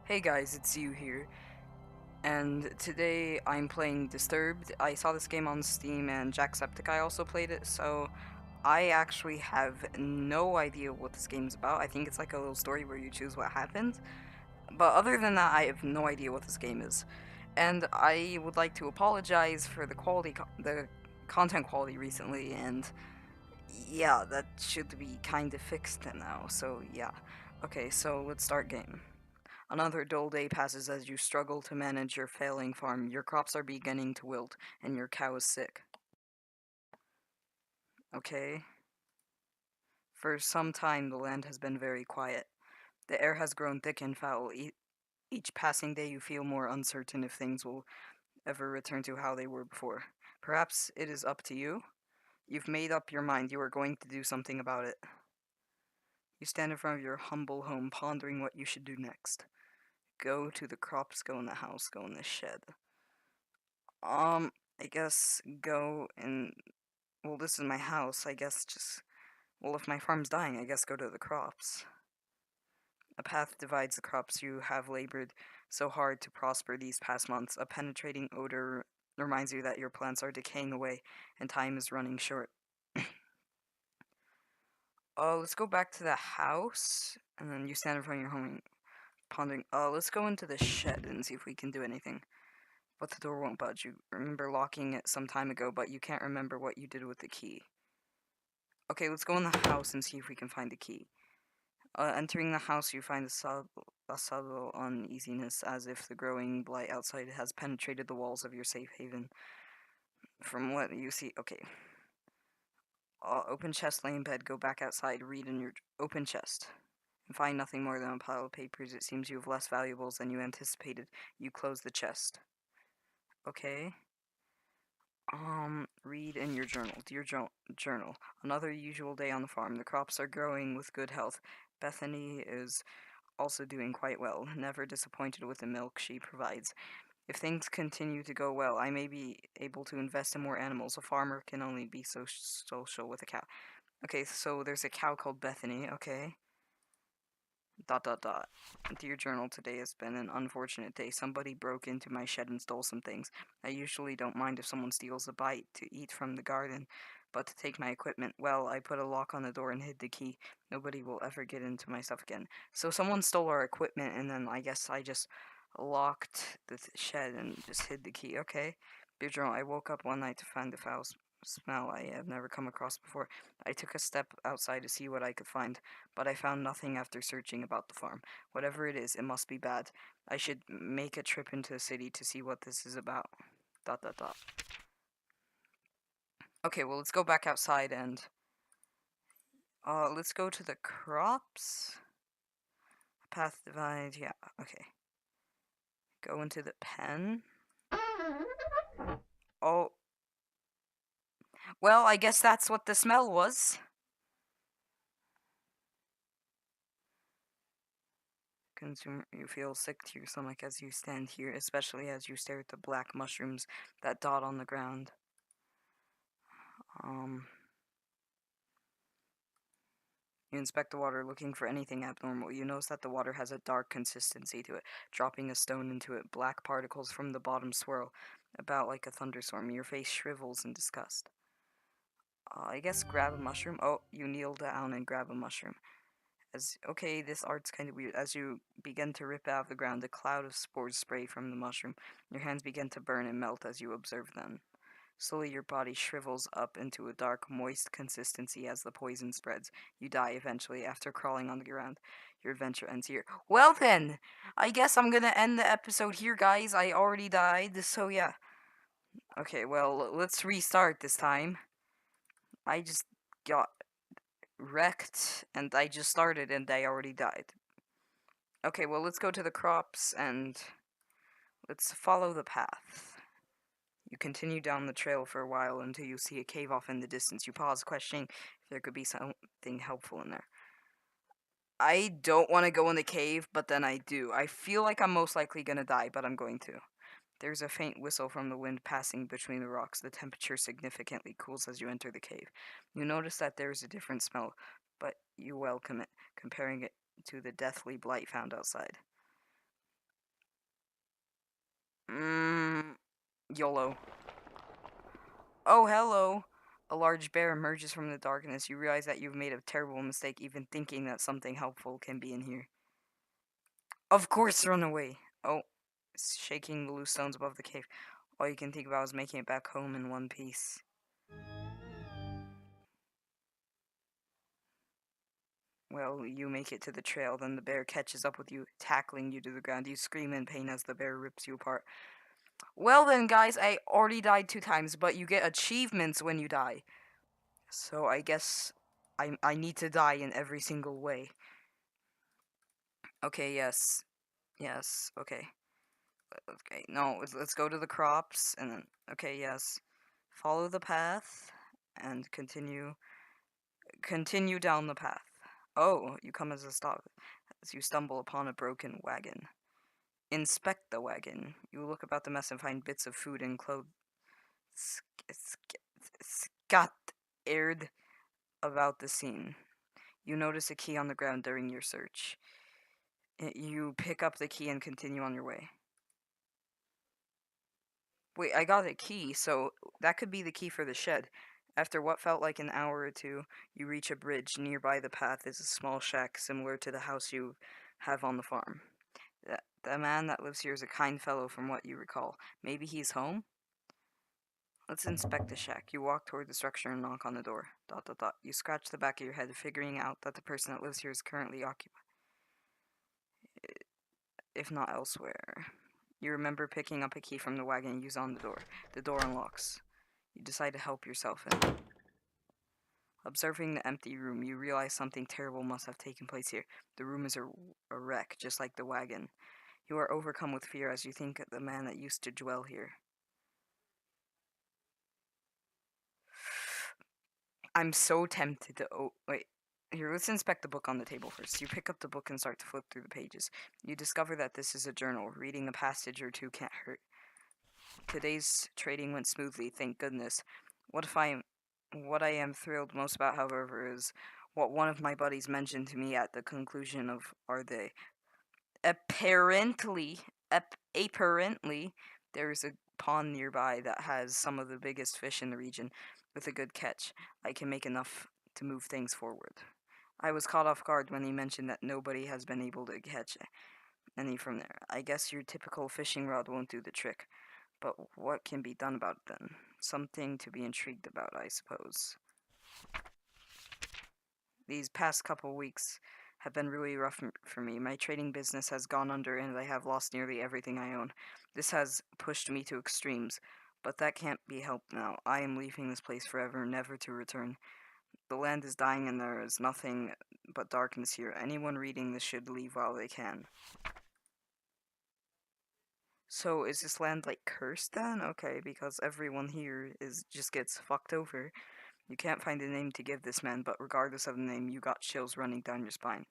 Hey guys, it's you here, and today I'm playing Disturbed. I saw this game on Steam and Jacksepticeye also played it, so I actually have no idea what this game's about. I think it's like a little story where you choose what happens, but other than that, I have no idea what this game is. And I would like to apologize for the content quality recently, and yeah, that should be kind of fixed now, so yeah. Okay, so let's start game. Another dull day passes as you struggle to manage your failing farm. Your crops are beginning to wilt, and your cow is sick. Okay. For some time, the land has been very quiet. The air has grown thick and foul. Each passing day, you feel more uncertain if things will ever return to how they were before. Perhaps it is up to you? You've made up your mind you are going to do something about it. You stand in front of your humble home, pondering what you should do next. Go to the crops, go in the house, go in the shed. I guess go and well, this is my house. I guess just well, if my farm's dying, I guess go to the crops. A path divides the crops you have labored so hard to prosper these past months. A penetrating odor reminds you that your plants are decaying away and time is running short. Oh, let's go back to the house, and then you stand in front of your home, pondering. Oh, let's go into the shed and see if we can do anything. But the door won't budge. You remember locking it some time ago, but you can't remember what you did with the key. Okay, let's go in the house and see if we can find the key. Entering the house, you find a subtle uneasiness, as if the growing blight outside has penetrated the walls of your safe haven. From what you see, okay. Open chest, lay in bed, go back outside, read in your open chest. And find nothing more than a pile of papers. It seems you have less valuables than you anticipated. You close the chest. Okay. Read in your journal. Dear journal, another usual day on the farm. The crops are growing with good health. Bethany is also doing quite well, never disappointed with the milk she provides. If things continue to go well, I may be able to invest in more animals. A farmer can only be so social with a cow. Okay, so there's a cow called Bethany, okay. Dot dot dot. Dear journal, today has been an unfortunate day. Somebody broke into my shed and stole some things. I usually don't mind if someone steals a bite to eat from the garden, but to take my equipment, well, I put a lock on the door and hid the key. Nobody will ever get into my stuff again. So someone stole our equipment, and then I guess I just locked the shed and just hid the key. Okay. Dear journal, I woke up one night to find the foul smell I have never come across before. I took a step outside to see what I could find, but I found nothing after searching about the farm. Whatever it is, it must be bad. I should make a trip into the city to see what this is about. Dot dot dot. Okay, well, let's go back outside and let's go to the crops. Path divide, yeah, okay. Go into the pen. Oh, well, I guess that's what the smell was. Consumer, you feel sick to your stomach as you stand here, especially as you stare at the black mushrooms that dot on the ground. Um, You inspect the water looking for anything abnormal. You notice that the water has a dark consistency to it. Dropping a stone into it, black particles from the bottom swirl about like a thunderstorm. Your face shrivels in disgust. I guess grab a mushroom. Oh, you kneel down and grab a mushroom. Okay, this art's kind of weird. As you begin to rip out of the ground, a cloud of spores spray from the mushroom. Your hands begin to burn and melt as you observe them. Slowly, your body shrivels up into a dark, moist consistency as the poison spreads. You die eventually after crawling on the ground. Your adventure ends here. Well, then, I guess I'm gonna end the episode here, guys. I already died, so yeah. Okay, well, let's restart this time. I just got wrecked, and I just started, and I already died. Okay, well, let's go to the crops and let's follow the path. You continue down the trail for a while until you see a cave off in the distance. You pause, questioning if there could be something helpful in there. I don't want to go in the cave, but then I do. I feel like I'm most likely gonna die, but I'm going to. There's a faint whistle from the wind passing between the rocks. The temperature significantly cools as you enter the cave. You notice that there is a different smell, but you welcome it, comparing it to the deathly blight found outside. Mmm, YOLO. Oh, hello. A large bear emerges from the darkness. You realize that you've made a terrible mistake even thinking that something helpful can be in here. Of course, run away. Oh, it's shaking the loose stones above the cave. All you can think about is making it back home in one piece. Well, you make it to the trail, then the bear catches up with you, tackling you to the ground. You scream in pain as the bear rips you apart. Well then, guys, I already died 2 times, but you get achievements when you die. So I guess I need to die in every single way. Okay, yes. Yes, okay. Okay, no, let's go to the crops, and then, okay, yes. Follow the path, and continue down the path. Oh, you come as a stop, as you stumble upon a broken wagon. Inspect the wagon. You look about the mess and find bits of food and clothes scattered about the scene. You notice a key on the ground during your search. You pick up the key and continue on your way. Wait, I got a key, so that could be the key for the shed. After what felt like an hour or two, you reach a bridge. Nearby the path is a small shack similar to the house you have on the farm. The man that lives here is a kind fellow from what you recall. Maybe he's home? Let's inspect the shack. You walk toward the structure and knock on the door. ... You scratch the back of your head, figuring out that the person that lives here is currently occupied, if not elsewhere. You remember picking up a key from the wagon and use on the door. The door unlocks. You decide to help yourself in. Observing the empty room, you realize something terrible must have taken place here. The room is a wreck, just like the wagon. You are overcome with fear as you think of the man that used to dwell here. I'm so tempted to... Oh, wait. Here, let's inspect the book on the table first. You pick up the book and start to flip through the pages. You discover that this is a journal. Reading a passage or two can't hurt. Today's trading went smoothly, thank goodness. What I am thrilled most about, however, is what one of my buddies mentioned to me at the conclusion of our day. Apparently, there is a pond nearby that has some of the biggest fish in the region. With a good catch, I can make enough to move things forward. I was caught off guard when he mentioned that nobody has been able to catch any from there. I guess your typical fishing rod won't do the trick. But what can be done about it then? Something to be intrigued about, I suppose. These past couple weeks have been really rough for me. My trading business has gone under and I have lost nearly everything I own. This has pushed me to extremes, but that can't be helped now. I am leaving this place forever, never to return. The land is dying and there is nothing but darkness here. Anyone reading this should leave while they can. So is this land like cursed then? Okay, because everyone here just gets fucked over. You can't find a name to give this man, but regardless of the name, you got chills running down your spine.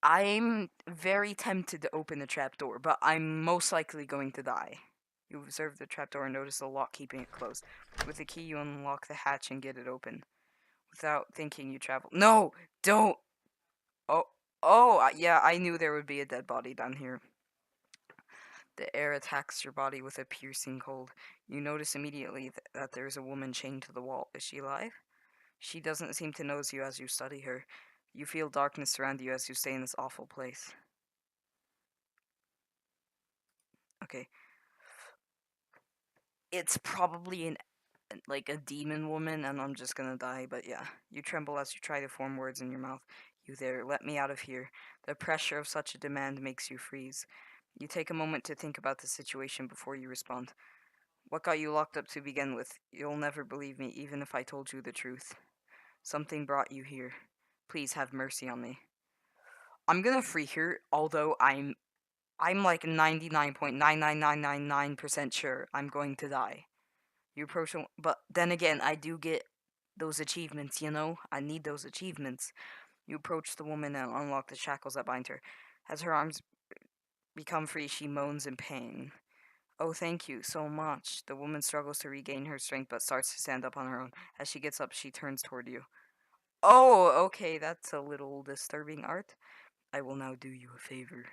I'm very tempted to open the trapdoor, but I'm most likely going to die. You observe the trapdoor and notice the lock keeping it closed. With the key, you unlock the hatch and get it open. Without thinking, you travel. No! Don't! Oh, yeah, I knew there would be a dead body down here. The air attacks your body with a piercing cold. You notice immediately that there is a woman chained to the wall. Is she alive? She doesn't seem to notice you as you study her. You feel darkness surround you as you stay in this awful place. Okay. It's probably like a demon woman and I'm just gonna die, but yeah. You tremble as you try to form words in your mouth. You there, let me out of here. The pressure of such a demand makes you freeze. You take a moment to think about the situation before you respond. What got you locked up to begin with? You'll never believe me, even if I told you the truth. Something brought you here. Please have mercy on me. I'm gonna free here, although I'm like 99.99999% sure I'm going to die. You approach him, but then again, I do get those achievements, you know? I need those achievements. You approach the woman and unlock the shackles that bind her. As her arms become free, she moans in pain. Oh, thank you so much. The woman struggles to regain her strength but starts to stand up on her own. As she gets up, she turns toward you. Oh, okay, that's a little disturbing art. I will now do you a favor.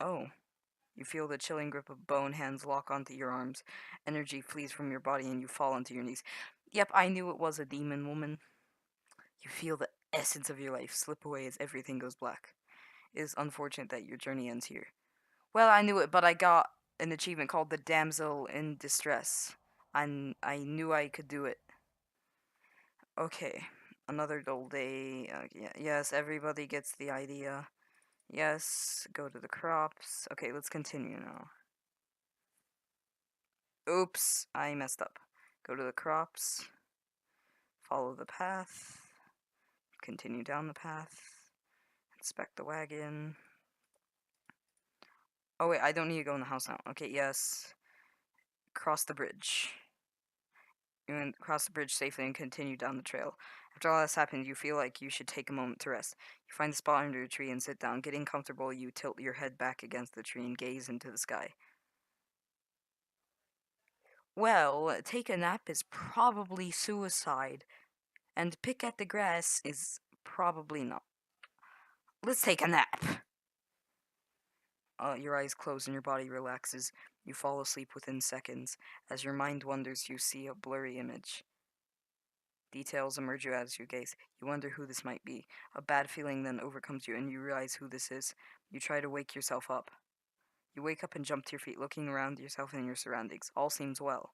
Oh. You feel the chilling grip of bone hands lock onto your arms. Energy flees from your body and you fall onto your knees. Yep, I knew it was a demon woman. You feel the essence of your life slip away as everything goes black. It is unfortunate that your journey ends here. Well, I knew it, but I got an achievement called the Damsel in Distress. I knew I could do it. Okay, another dull day. Yes, everybody gets the idea. Yes, go to the crops. Okay, let's continue now. Oops, I messed up. Go to the crops. Follow the path. Continue down the path. Inspect the wagon. Oh wait, I don't need to go in the house now. Okay, yes. Cross the bridge. You can cross the bridge safely and continue down the trail. After all this happened, you feel like you should take a moment to rest. You find a spot under a tree and sit down. Getting comfortable, you tilt your head back against the tree and gaze into the sky. Well, take a nap is probably suicide, and pick at the grass is probably not. Let's take a nap. Your eyes close and your body relaxes. You fall asleep within seconds. As your mind wanders, you see a blurry image. Details emerge as you gaze. You wonder who this might be. A bad feeling then overcomes you, and you realize who this is. You try to wake yourself up. You wake up and jump to your feet, looking around yourself and your surroundings. All seems well.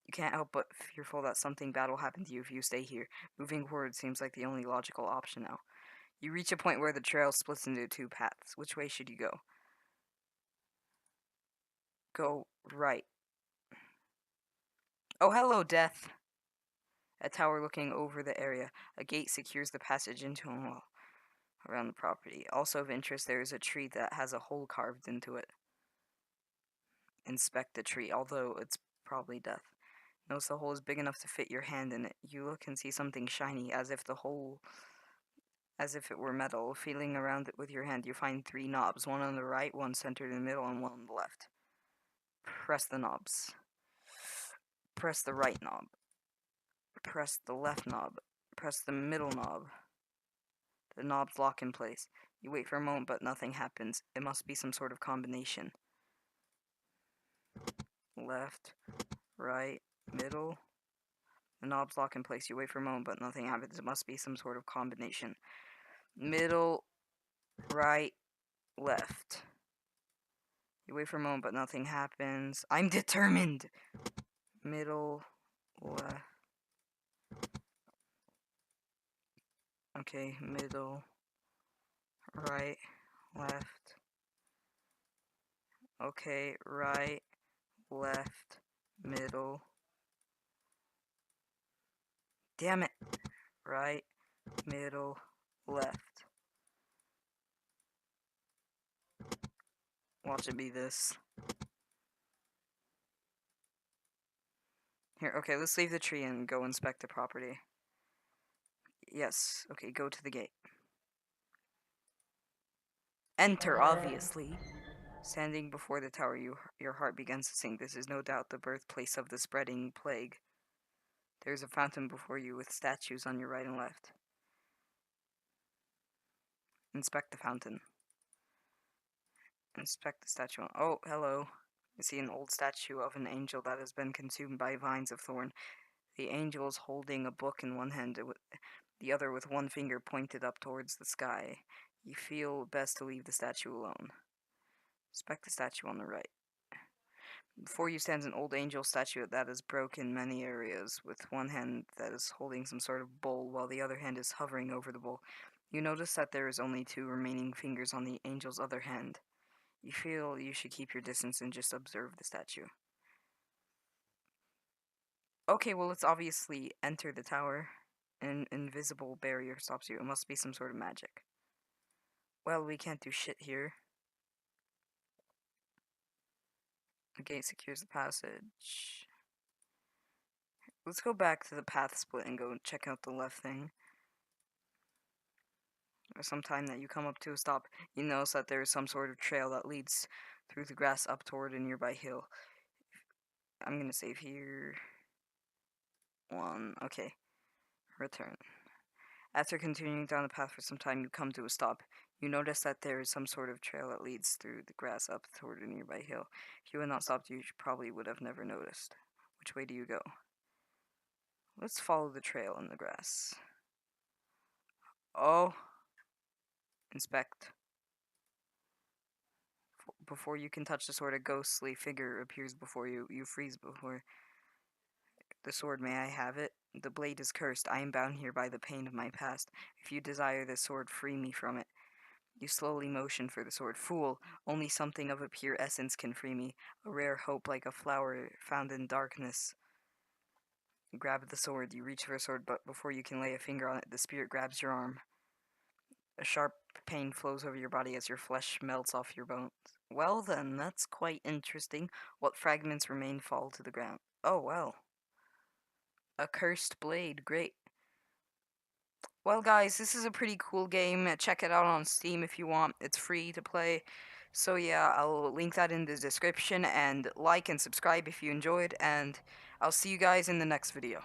You can't help but fearful that something bad will happen to you if you stay here. Moving forward seems like the only logical option now. You reach a point where the trail splits into two paths. Which way should you go? Go right. Oh, hello, Death. A tower looking over the area. A gate secures the passage into a wall around the property. Also of interest, there is a tree that has a hole carved into it. Inspect the tree, although it's probably death. Notice the hole is big enough to fit your hand in it. You look and see something shiny, as if it were metal. Feeling around it with your hand, you find 3 knobs, one on the right, one centered in the middle, and one on the left. Press the knobs. Press the right knob. Press the left knob. Press the middle knob. The knobs lock in place. You wait for a moment, but nothing happens. It must be some sort of combination. Left, right, middle. The knobs lock in place. You wait for a moment, but nothing happens. It must be some sort of combination. Middle, right, left. You wait for a moment, but nothing happens. I'm determined! Middle, left. Okay, middle, right, left. Okay, right, left, middle. Damn it! Right, middle, left. Watch it be this. Here, okay, let's leave the tree and go inspect the property. Yes, okay, go to the gate. Enter, obviously. Standing before the tower, your heart begins to sink. This is no doubt the birthplace of the spreading plague. There is a fountain before you with statues on your right and left. Inspect the fountain. Inspect the statue. Oh, hello. I see an old statue of an angel that has been consumed by vines of thorn. The angel is holding a book in one hand, the other with one finger pointed up towards the sky. You feel best to leave the statue alone. Inspect the statue on the right. Before you stands an old angel statue that is broken in many areas, with one hand that is holding some sort of bowl, while the other hand is hovering over the bowl. You notice that there is only 2 remaining fingers on the angel's other hand. You feel you should keep your distance and just observe the statue. Okay, well, let's obviously enter the tower. An invisible barrier stops you. It must be some sort of magic. Well, we can't do shit here. The gate secures the passage. Let's go back to the path split and go check out the left thing. Sometime that you come up to a stop, you notice that there is some sort of trail that leads through the grass up toward a nearby hill. I'm gonna save here. 1, okay. Return. After continuing down the path for some time, you come to a stop. You notice that there is some sort of trail that leads through the grass up toward a nearby hill. If you had not stopped, you probably would have never noticed. Which way do you go? Let's follow the trail in the grass. Oh, inspect. Before you can touch the sword, a ghostly figure appears before you. You freeze before the sword. May I have it? The blade is cursed. I am bound here by the pain of my past. If you desire this sword, free me from it. You slowly motion for the sword. Fool, only something of a pure essence can free me. A rare hope like a flower found in darkness. You grab the sword. You reach for the sword, but before you can lay a finger on it, the spirit grabs your arm. A sharp pain flows over your body as your flesh melts off your bones. Well then, that's quite interesting. What fragments remain fall to the ground. Oh well. A cursed blade. Great. Well guys, this is a pretty cool game. Check it out on Steam if you want. It's free to play. So yeah, I'll link that in the description, and like and subscribe if you enjoyed, and I'll see you guys in the next video.